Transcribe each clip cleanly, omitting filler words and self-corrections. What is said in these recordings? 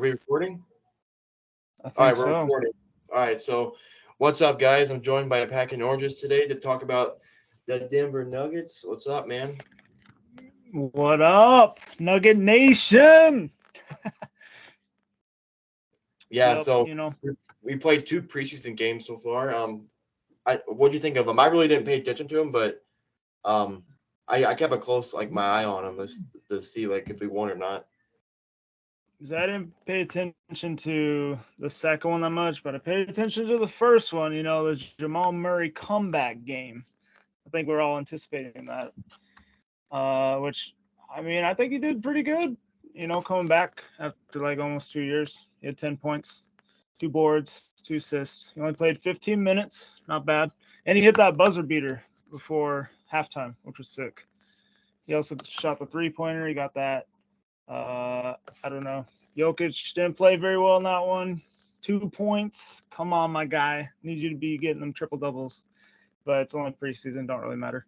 we recording? I All right, think we're so. recording. All right, so what's up, guys? I'm joined by a pack of oranges today to talk about the Denver Nuggets. What's up, man? What up, Nugget Nation? Yeah, Yep, so we played 2 preseason games so far. What do you think of them? I really didn't pay attention to them, but I kept a close my eye on them to see if we won or not. because I didn't pay attention to the second one that much, but I paid attention to the first one. The Jamal Murray comeback game. I think we're all anticipating that. Which, I think he did pretty good. Coming back after almost 2 years, he had 10 points, 2 boards, 2 assists. He only played 15 minutes, not bad, and he hit that buzzer beater before halftime, which was sick. He also shot the 3-pointer. He got that. I don't know. Jokic didn't play very well in that one. 2 points. Come on, my guy. Need you to be getting them triple doubles. But it's only preseason. Don't really matter.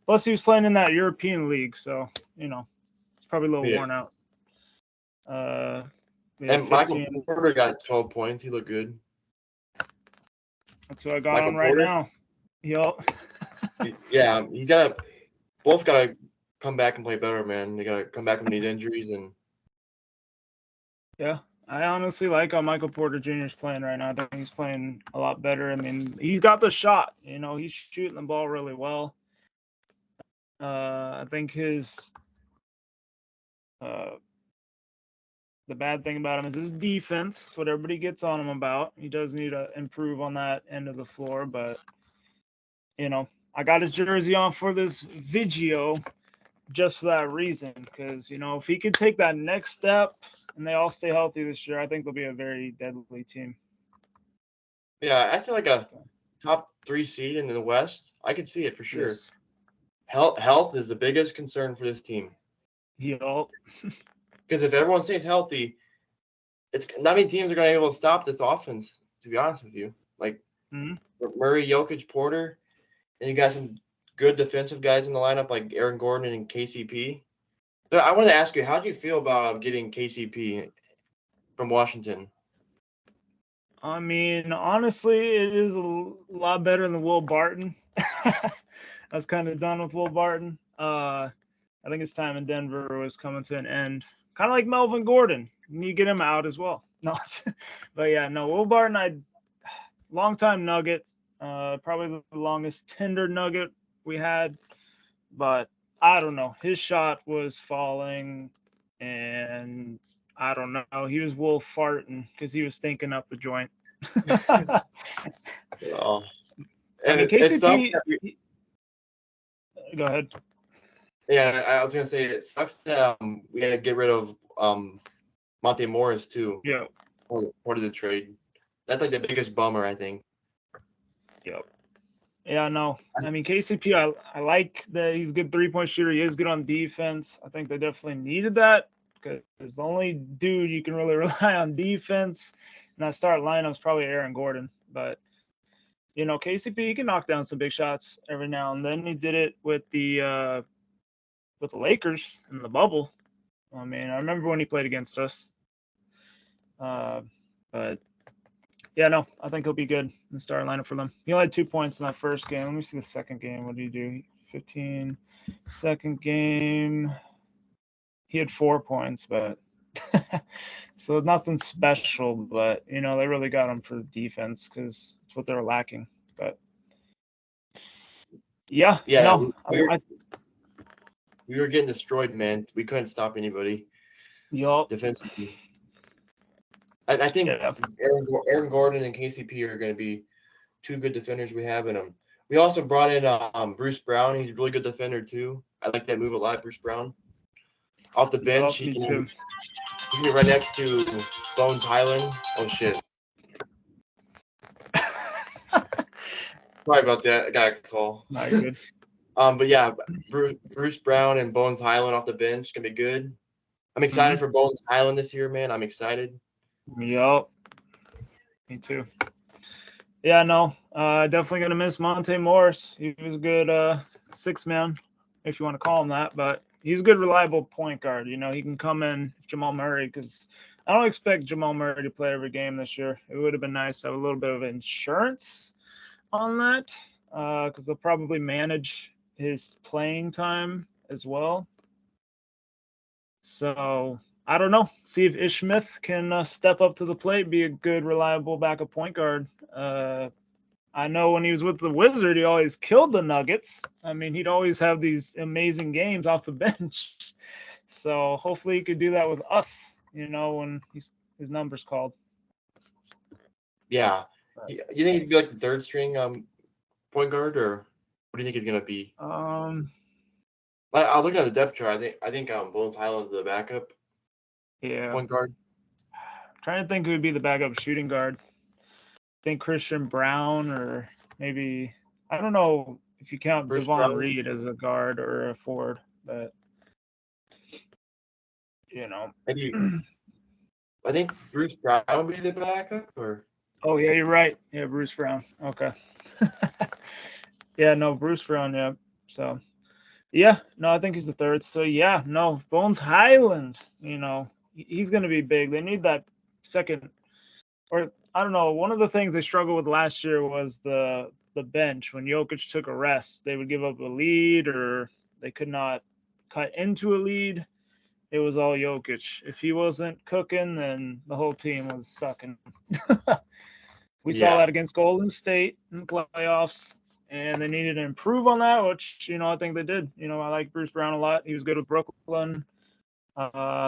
Plus, he was playing in that European league, so it's probably a little worn out. And Michael Porter got 12 points. He looked good. That's who I got Michael on right Porter? Now. Yep. Yeah, both got to come back and play better, man. They got to come back from these injuries and. Yeah, I honestly like how Michael Porter Jr. is playing right now. I think he's playing a lot better. He's got the shot. He's shooting the ball really well. I think his the bad thing about him is his defense. It's what everybody gets on him about. He does need to improve on that end of the floor, but I got his jersey on for this video just for that reason, because if he could take that next step and they all stay healthy this year, I think they'll be a very deadly team. Yeah, I feel like a top 3 seed in the West. I could see it for sure. Yes. Health is the biggest concern for this team. Yep. Because if everyone stays healthy, it's not many teams are going to be able to stop this offense, to be honest with you. Murray, Jokic, Porter, and you got some good defensive guys in the lineup like Aaron Gordon and KCP. But I wanted to ask you, how do you feel about getting KCP from Washington? Honestly, it is a lot better than Will Barton. I was kind of done with Will Barton. I think his time in Denver was coming to an end. Kind of like Melvin Gordon. You need to get him out as well. No, but yeah, no, Will Barton, long-time Nugget, probably the longest tender Nugget we had, but I don't know. His shot was falling, and I don't know. He was wolf farting because he was stinking up the joint. Oh. And KCP. Go ahead. Yeah, I was gonna say it sucks that we had to get rid of Monte Morris too. Yeah. Part of the trade. That's the biggest bummer, I think. Yep. Yeah, no. KCP, I like that he's a good 3-point shooter. He is good on defense. I think they definitely needed that because the only dude you can really rely on defense in that start lineup is probably Aaron Gordon. But, KCP, he can knock down some big shots every now and then. He did it with the Lakers in the bubble. I remember when he played against us. But yeah, no, I think he'll be good in the starting lineup for them. He only had 2 points in that first game. Let me see the second game. What did he do? 15. Second game, he had 4 points, but so nothing special. But they really got him for defense because it's what they're lacking. But yeah, no, we were getting destroyed, man. We couldn't stop anybody. Yup. Defensively. I think Aaron Gordon and KCP are going to be 2 good defenders we have in them. We also brought in Bruce Brown. He's a really good defender too. I like that move a lot, Bruce Brown. Off the bench, he's be right next to Bones Highland. Oh shit! Sorry about that. I got a call. Not good. But yeah, Bruce Brown and Bones Highland off the bench gonna be good. I'm excited for Bones Highland this year, man. I'm excited. Yup. Me too. Yeah, no. Definitely gonna miss Monte Morris. He was a good 6-man, if you want to call him that, but he's a good reliable point guard. He can come in if Jamal Murray, because I don't expect Jamal Murray to play every game this year. It would have been nice to have a little bit of insurance on that because they'll probably manage his playing time as well. So I don't know. See if Ish Smith can step up to the plate, be a good, reliable backup point guard. I know when he was with the Wizard, he always killed the Nuggets. I mean, he'd always have these amazing games off the bench. So hopefully he could do that with us, when his number's called. Yeah. You think he'd be like the third string point guard, or what do you think he's gonna be? I was looking at the depth chart. I think Bones Highland's the backup. Yeah. Point guard. I'm trying to think who would be the backup shooting guard. I think Christian Brown, or maybe I don't know if you count Bruce Devon Brown? Reed as a guard or a forward, but Maybe. I think Bruce Brown would be the backup, or. Oh yeah, you're right. Yeah, Bruce Brown. Okay. Yeah, no, Bruce Brown. Yeah. So, yeah, no, I think he's the third. So yeah, no, Bones Highland. He's going to be big. They need that second, or I don't know. One of the things they struggled with last year was the bench. When Jokic took a rest, they would give up a lead, or they could not cut into a lead. It was all Jokic. If he wasn't cooking, then the whole team was sucking. We saw that against Golden State in the playoffs, and they needed to improve on that, which, I think they did. I like Bruce Brown a lot. He was good with Brooklyn.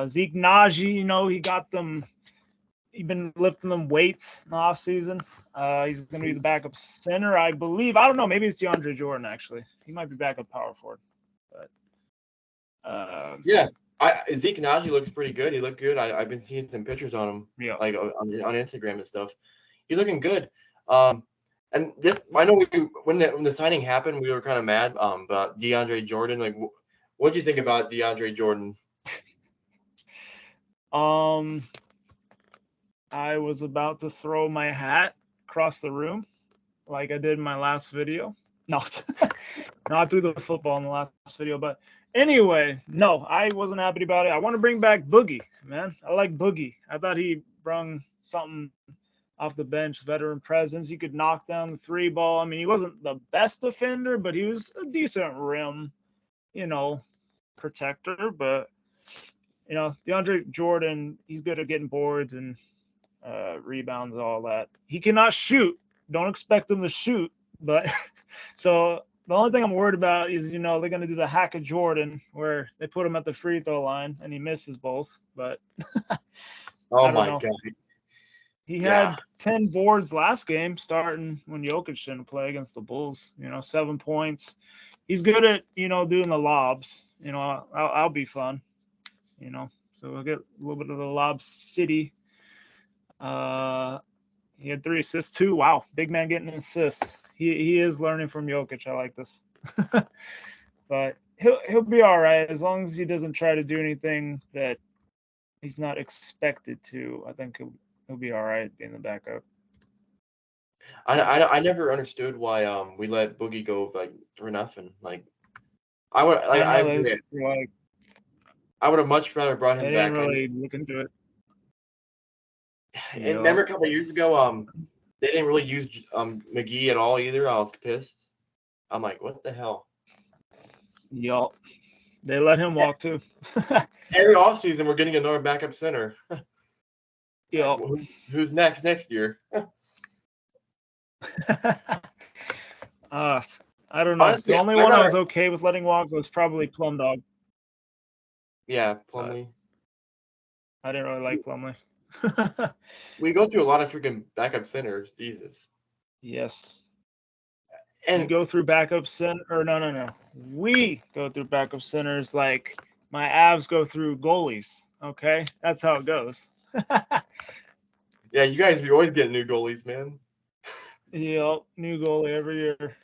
Zeke Naji, he got them. He's been lifting them weights in the offseason. He's going to be the backup center, I believe. I don't know. Maybe it's Deandre Jordan, actually. He might be backup power forward. But yeah. Zeke Naji looks pretty good. He looked good. I've been seeing some pictures on him, like on Instagram and stuff. He's looking good. And this, I know when the signing happened, we were kind of mad about Deandre Jordan. Like, what do you think about Deandre Jordan? I was about to throw my hat across the room, like I did in my last video. No, I threw the football in the last video, but anyway, no, I wasn't happy about it. I want to bring back Boogie, man. I like Boogie. I thought he brung something off the bench, veteran presence. He could knock down the three ball. I mean, he wasn't the best defender, but he was a decent rim, protector. But, DeAndre Jordan, he's good at getting boards and rebounds, all that. He cannot shoot. Don't expect him to shoot. But so the only thing I'm worried about is, they're going to do the hack of Jordan where they put him at the free throw line and he misses both. But oh my God. He had 10 boards last game, starting when Jokic didn't play against the Bulls. 7 points. He's good at doing the lobs. I'll be fun. So we'll get a little bit of the lob city. He had 3 assists too. Wow, big man getting an assist. He is learning from Jokic. I like this. But he'll be all right as long as he doesn't try to do anything that he's not expected to. I think he'll be all right being the backup. I never understood why we let Boogie go for nothing. Like I would I would have much rather brought him back. I didn't really look into it. And remember a couple of years ago, they didn't really use McGee at all either. I was pissed. I'm like, what the hell? Yup. They let him walk too. Every offseason, we're getting another backup center. Yup. Who's next year? I don't know. Honestly, the only one I was okay with letting walk was probably Plum Dog. Yeah, Plumlee. I didn't really like Plumlee. We go through a lot of freaking backup centers. Jesus. Yes. And go through backup center. Or no. We go through backup centers like my Avs go through goalies. Okay, that's how it goes. Yeah, you guys are always getting new goalies, man. Yep, new goalie every year.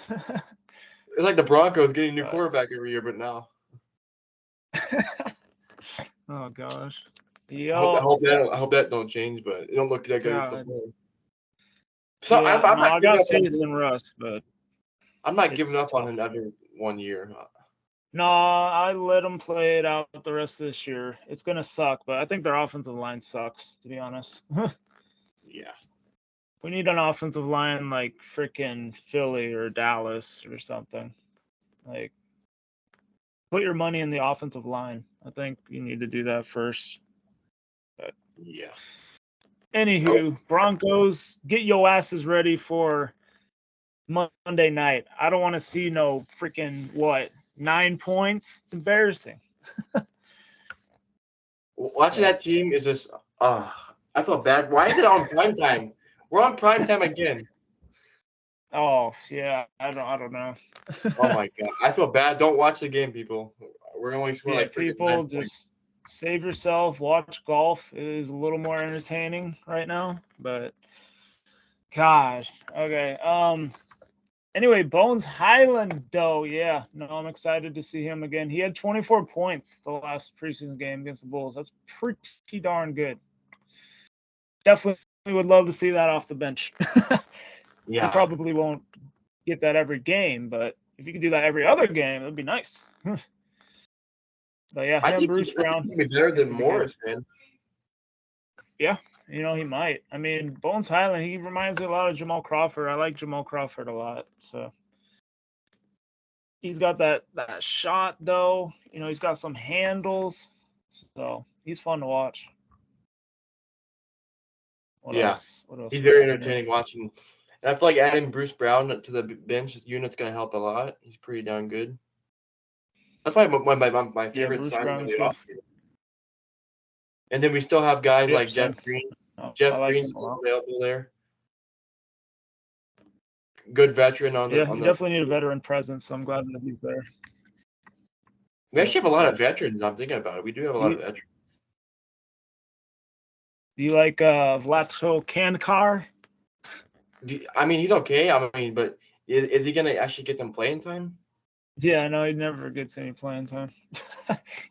It's like the Broncos getting a new quarterback every year, but now. Oh gosh. Yep. I hope that don't change, but it don't look that good so far. So yeah, I got faith in Russ, but I'm not giving up on another 1 year. No, I let them play it out the rest of this year. It's gonna suck, but I think their offensive line sucks, to be honest. Yeah. We need an offensive line like freaking Philly or Dallas or something. Like, put your money in the offensive line. I think you need to do that first. But Yeah. anywho, Broncos, get your asses ready for Monday night. I don't want to see no freaking 9 points. It's embarrassing. Watching that team is just I feel bad. Why is it on prime time? We're on prime time again. Oh yeah, I don't know. Oh my god, I feel bad. Don't watch the game, people. We're gonna only score like people 9 just points. save yourself. Watch golf. It is a little more entertaining right now, but God. Okay. Anyway, Bones Highland, though, yeah. No, I'm excited to see him again. He had 24 points the last preseason game against the Bulls. That's pretty darn good. Definitely would love to see that off the bench. Yeah. He probably won't get that every game, but if you could do that every other game, it'd be nice. But yeah, I think Bruce Brown. He'd be better than Morris, man. Yeah, he might. I mean, Bones Highland, he reminds me a lot of Jamal Crawford. I like Jamal Crawford a lot. So he's got that shot, though. He's got some handles. So he's fun to watch. What else? He's very entertaining watching. And I feel like adding Bruce Brown to the bench unit's going to help a lot. He's pretty darn good. That's probably one of my favorite signs of the offseason. And then we still have guys like Jeff Green. Jeff Green's still available there. Good veteran on the. Yeah, we definitely need a veteran presence, so I'm glad that he's there. We actually have a lot of veterans. I'm thinking about it. We do have a lot of veterans. Do you like Vlatko Kankar? I mean, he's okay. I mean, but is he going to actually get some playing time? Yeah, no, he never gets any playing time.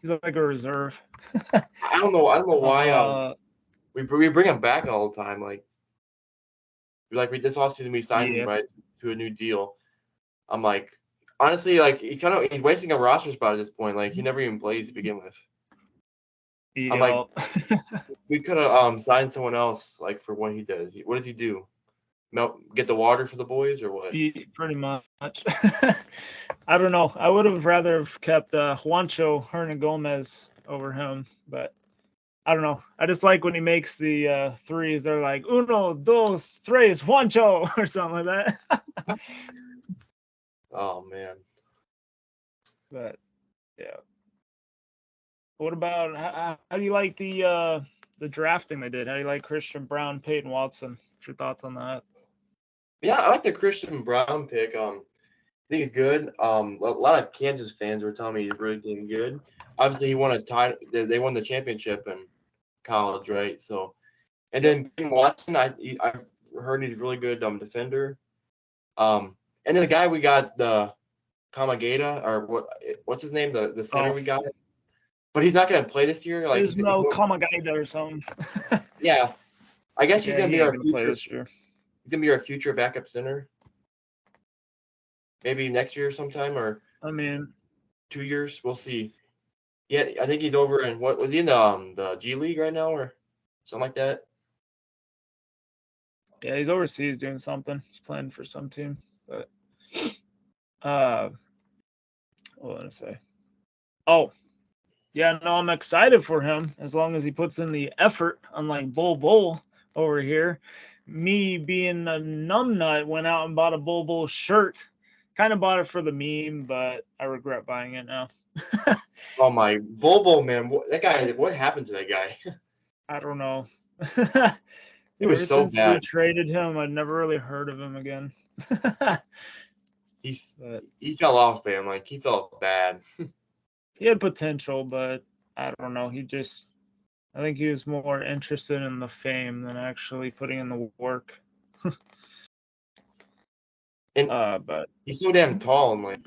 He's like a reserve. I don't know why we bring him back all the time. Like this offseason we signed him right to a new deal. I'm like, honestly, like he's wasting a roster spot at this point. Like he never even plays to begin with. I'm like, we could have signed someone else like for what he does. What does he do? Get the water for the boys or what? Pretty much. I don't know. I would have rather have kept Juancho Hernangomez over him, but I don't know. I just like when he makes the threes. They're like uno, dos, tres, Juancho or something like that. Oh man. But yeah. What about how do you like the drafting they did? How do you like Christian Brown, Peyton Watson? What's your thoughts on that? Yeah, I like the Christian Brown pick. I think he's good. A lot of Kansas fans were telling me he's really doing good. Obviously, he won a title. They won the championship in college, right? So, and then Peyton Watson, I've heard he's a really good defender. And then the guy we got, the Kamagata, or what's his name? The center we got. But he's not going to play this year. Like there's no Kamagata or something. Yeah, I guess he's going to be our future. This year. He's going to be our future backup center. Maybe next year sometime, or 2 years. We'll see. Yeah, I think he's over in what was he in the G League right now or something like that. Yeah, he's overseas doing something. He's playing for some team. But what did I say? Oh, yeah, no, I'm excited for him as long as he puts in the effort, unlike Bull over here. Me being a numbnut went out and bought a Bull shirt. Kind of bought it for the meme, but I regret buying it now. Oh my Bull man, that guy! What happened to that guy? I don't know. He was so bad. We traded him, I'd never really heard of him again. He fell off, man. Like he felt bad. He had potential, but I don't know. I think he was more interested in the fame than actually putting in the work. And but he's so damn tall. I'm like,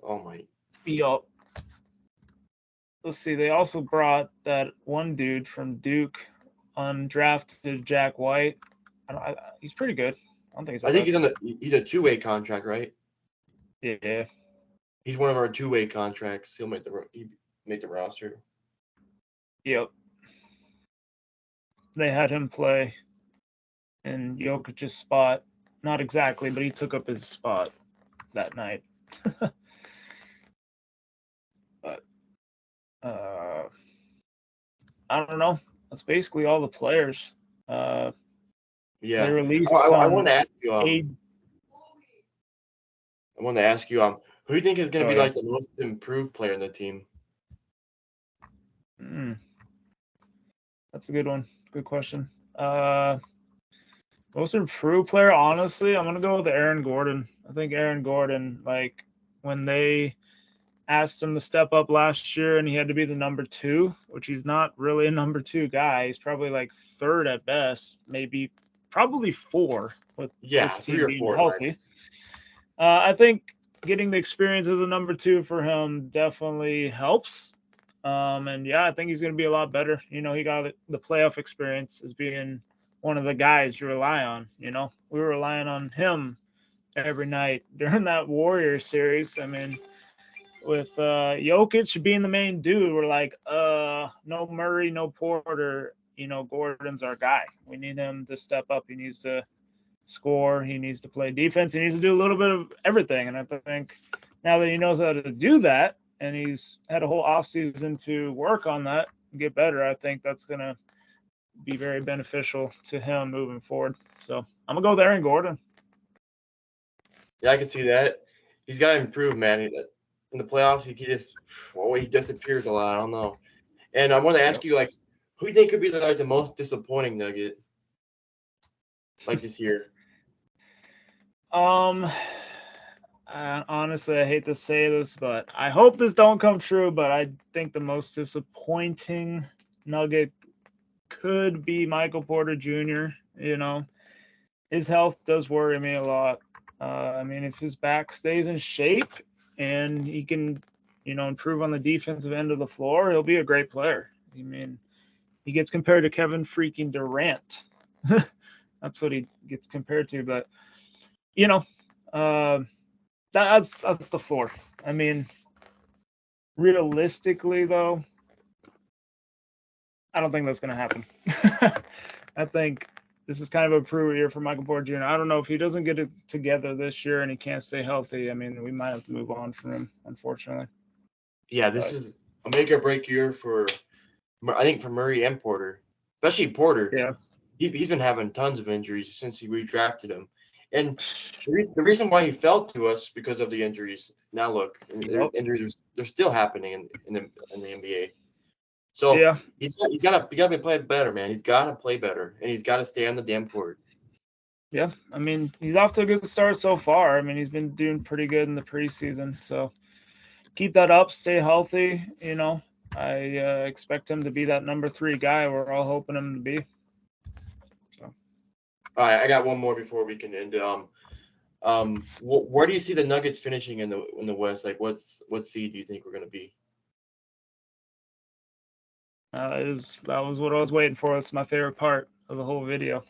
oh my. Yup. Let's see. They also brought that one dude from Duke, undrafted Jack White. He's pretty good. I don't think he's. I think he's a two-way contract, right? Yeah. He's one of our two-way contracts. He'll make the roster. Yep. They had him play in Jokic's spot. Not exactly, but he took up his spot that night. But I don't know. That's basically all the players. Yeah. They released I some want to ask you. aid. I want to ask you. Who do you think is going to be yeah. like the most improved player in the team? That's a good one. Good question. Most improved player, honestly, I'm gonna go with Aaron Gordon. I think Aaron Gordon, like when they asked him to step up last year and he had to be the number 2, which he's not really a number 2 guy. He's probably like 3rd at best, probably 4 with this 3 team or being 4. healthy. I think getting the experience as a number 2 for him definitely helps. And yeah, I think he's going to be a lot better. He got the playoff experience as being one of the guys you rely on. We were relying on him every night during that Warriors series. I mean, with Jokic being the main dude, we're like, no Murray, no Porter. Gordon's our guy. We need him to step up. He needs to score. He needs to play defense. He needs to do a little bit of everything. And I think now that he knows how to do that, and he's had a whole offseason to work on that and get better, I think that's going to be very beneficial to him moving forward. So I'm going to go with Aaron Gordon. Yeah, I can see that. He's got to improve, man. In the playoffs, he disappears a lot. I don't know. And I want to ask you, like, who do you think could be the most disappointing Nugget, like this year? Honestly, I hate to say this, but I hope this don't come true. But I think the most disappointing Nugget could be Michael Porter Jr. His health does worry me a lot. I mean, if his back stays in shape and he can, improve on the defensive end of the floor, he'll be a great player. I mean, he gets compared to Kevin freaking Durant. That's what he gets compared to. But, that's the floor. I mean, realistically, though, I don't think that's going to happen. I think this is kind of a prove year for Michael Porter Jr. I don't know if he doesn't get it together this year and he can't stay healthy. I mean, we might have to move on from him, unfortunately. Yeah, this is a make or break year for Murray and Porter, especially Porter. Yeah, he's been having tons of injuries since we redrafted him, and the reason why he fell to us because of the injuries. Now look, injuries they're still happening in the NBA. So yeah, he's got to be playing better, man. He's got to play better, and he's got to stay on the damn court. Yeah, I mean, he's off to a good start so far. I mean, he's been doing pretty good in the preseason. So keep that up, stay healthy. I expect him to be that number 3 guy we're all hoping him to be. So. All right, I got one more before we can end. Where do you see the Nuggets finishing in the West? Like, what seed do you think we're going to be? That was what I was waiting for. It's my favorite part of the whole video.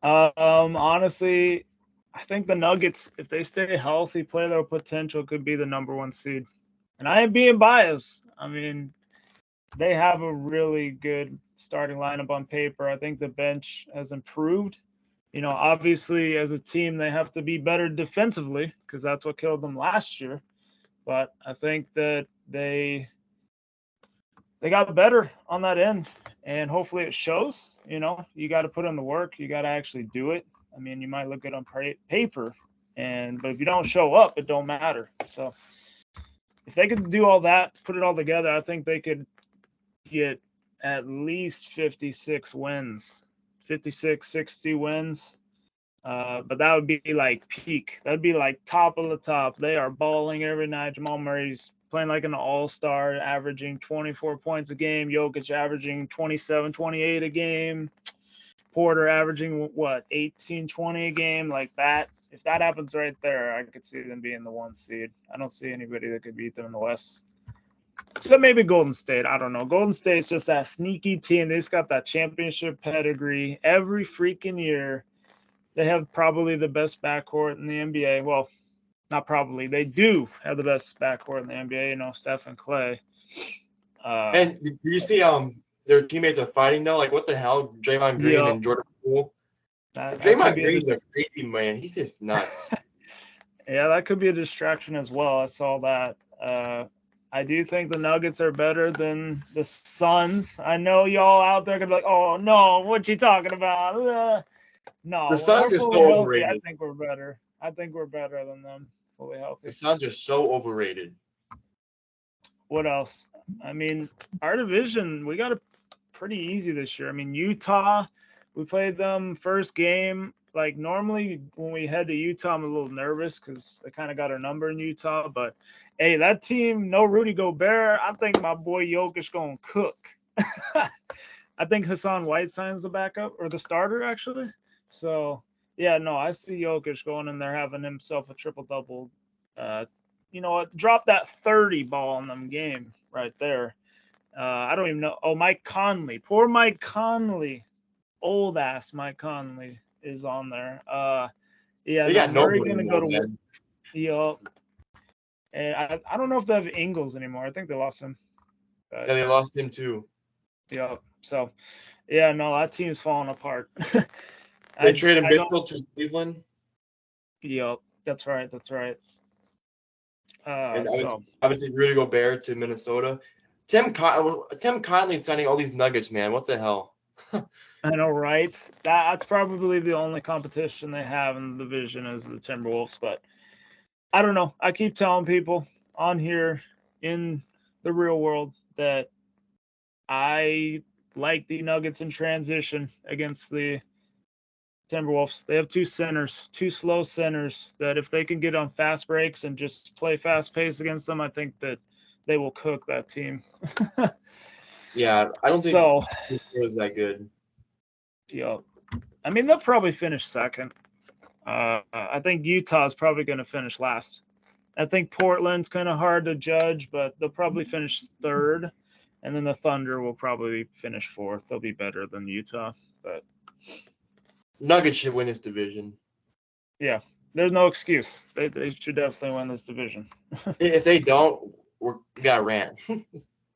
Honestly, I think the Nuggets, if they stay healthy, play their potential, could be the number 1 seed. And I am being biased. I mean, they have a really good starting lineup on paper. I think the bench has improved. Obviously, as a team, they have to be better defensively because that's what killed them last year. But I think that they got better on that end, and hopefully it shows. You got to put in the work. You got to actually do it. I mean, you might look good on paper, but if you don't show up, it don't matter. So if they could do all that, put it all together, I think they could get at least 56 wins, 56, 60 wins. But that would be like peak. That would be like top of the top. They are balling every night. Jamal Murray's playing like an all-star, averaging 24 points a game. Jokic averaging 27, 28 a game. Porter averaging, 18, 20 a game, like that. If that happens right there, I could see them being the 1 seed. I don't see anybody that could beat them in the West. Except maybe Golden State. I don't know. Golden State's just that sneaky team. They just got that championship pedigree every freaking year. They have probably the best backcourt in the NBA. Well, not probably. They do have the best backcourt in the NBA. You know, Steph and Clay. And did you see their teammates are fighting though? Like what the hell, Draymond Green and Jordan Poole. Draymond Green's a crazy man. He's just nuts. Yeah, that could be a distraction as well. I saw that. I do think the Nuggets are better than the Suns. I know y'all out there gonna be like, "Oh no, what you talking about?" No, the Suns are so overrated. I think we're better. I think we're better than them, fully healthy. The Suns are so overrated. What else? I mean, our division, we got it pretty easy this year. I mean, Utah, we played them first game. Like normally when we head to Utah, I'm a little nervous because they kind of got our number in Utah. But hey, that team, no Rudy Gobert. I think my boy Jokic gonna cook. I think Hassan Whiteside's the backup or the starter actually. So yeah, no, I see Jokic going in there having himself a triple double. You know what? Drop that 30 ball in them game right there. I don't even know. Oh, Mike Conley, poor Mike Conley, old ass Mike Conley is on there. Yeah, they got Murray nobody gonna more, go to. man. And I don't know if they have Ingles anymore. I think they lost him. Yeah, they lost him too. Yeah. So, yeah, no, that team's falling apart. They traded Mitchell to Cleveland. Yep, that's right. That's right. And obviously Rudy Gobert to Minnesota. Tim Conley's signing all these Nuggets, man. What the hell? I know, right? That's probably the only competition they have in the division is the Timberwolves. But I don't know. I keep telling people on here in the real world that I like the Nuggets in transition against the Timberwolves. They have two slow centers that if they can get on fast breaks and just play fast pace against them, I think that they will cook that team. Yeah, I don't think it was that good. Yeah, I mean they'll probably finish second. I think Utah's probably going to finish last. I think Portland's kind of hard to judge, but they'll probably finish third, and then the Thunder will probably finish fourth. They'll be better than Utah, but Nuggets should win this division. Yeah, there's no excuse. They should definitely win this division. If they don't, we got ran.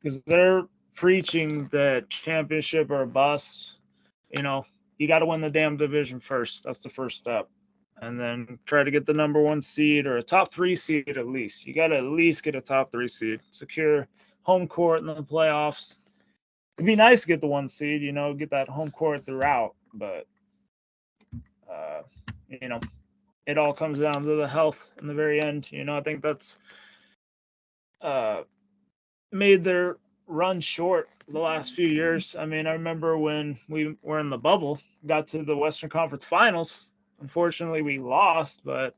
Because they're preaching that championship or a bust. You know, you got to win the damn division first. That's the first step. And then try to get the number 1 seed or a top 3 seed at least. You got to at least get a top 3 seed. Secure home court in the playoffs. It'd be nice to get the 1 seed, you know, get that home court throughout. But, you know, it all comes down to the health in the very end. You know, I think that's made their run short the last few years. I mean, I remember when we were in the bubble, got to the Western Conference Finals. Unfortunately, we lost, but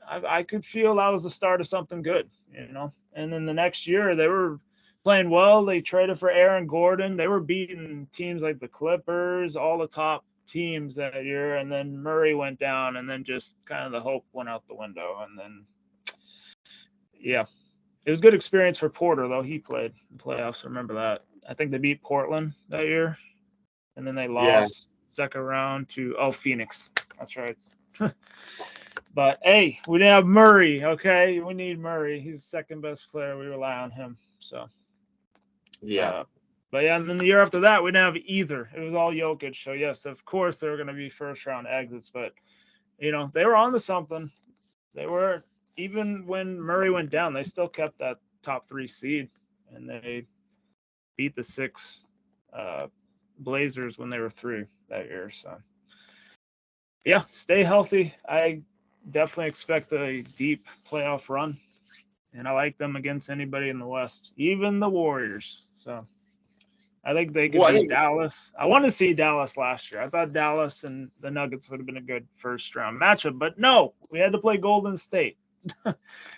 I could feel that was the start of something good, you know. And then the next year, they were playing well. They traded for Aaron Gordon. They were beating teams like the Clippers, all the top teams that year. And then Murray went down, and then just kind of the hope went out the window. And then, yeah, it was a good experience for Porter, though. He played in the playoffs. I remember that. I think they beat Portland that year, and then they lost second round to Phoenix. That's right. But hey, we didn't have Murray. Okay, we need Murray. He's the second best player. We rely on him. So yeah. But yeah, and then the year after that, we didn't have either. It was all Jokic. So yes, of course they were going to be first round exits. But you know they were on to something. They were, even when Murray went down, they still kept that top 3 seed, and they beat the 6 Blazers when they were 3 that year. So yeah, stay healthy. I definitely expect a deep playoff run, and I like them against anybody in the West, even the Warriors. So I think they could beat Dallas. I wanted to see Dallas last year. I thought Dallas and the Nuggets would have been a good first round matchup, but no, we had to play Golden State.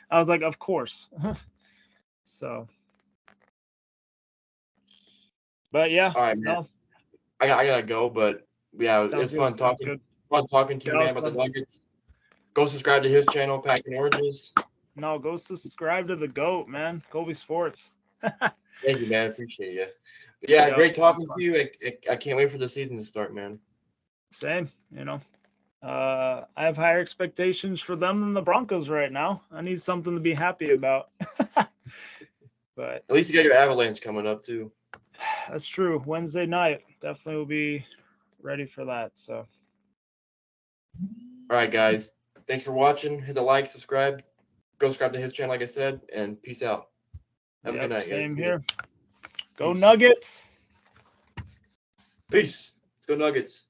I was like, of course. So, but yeah, all right, man. No. I gotta go, but yeah, it's fun talking. Fun talking to you, man, about the Nuggets. Go subscribe to his channel, Packing Oranges. No, go subscribe to the GOAT, man. Kobe Sports. Thank you, man. Appreciate you. But yeah, great talking to you. I can't wait for the season to start, man. Same, you know. I have higher expectations for them than the Broncos right now. I need something to be happy about. But at least you got your Avalanche coming up too. That's true. Wednesday night, definitely will be ready for that. So, all right, guys. Thanks for watching. Hit the like, subscribe. Go subscribe to his channel, like I said, and peace out. Have a good night, guys. Same here. Go Peace. Nuggets. Peace. Let's go Nuggets.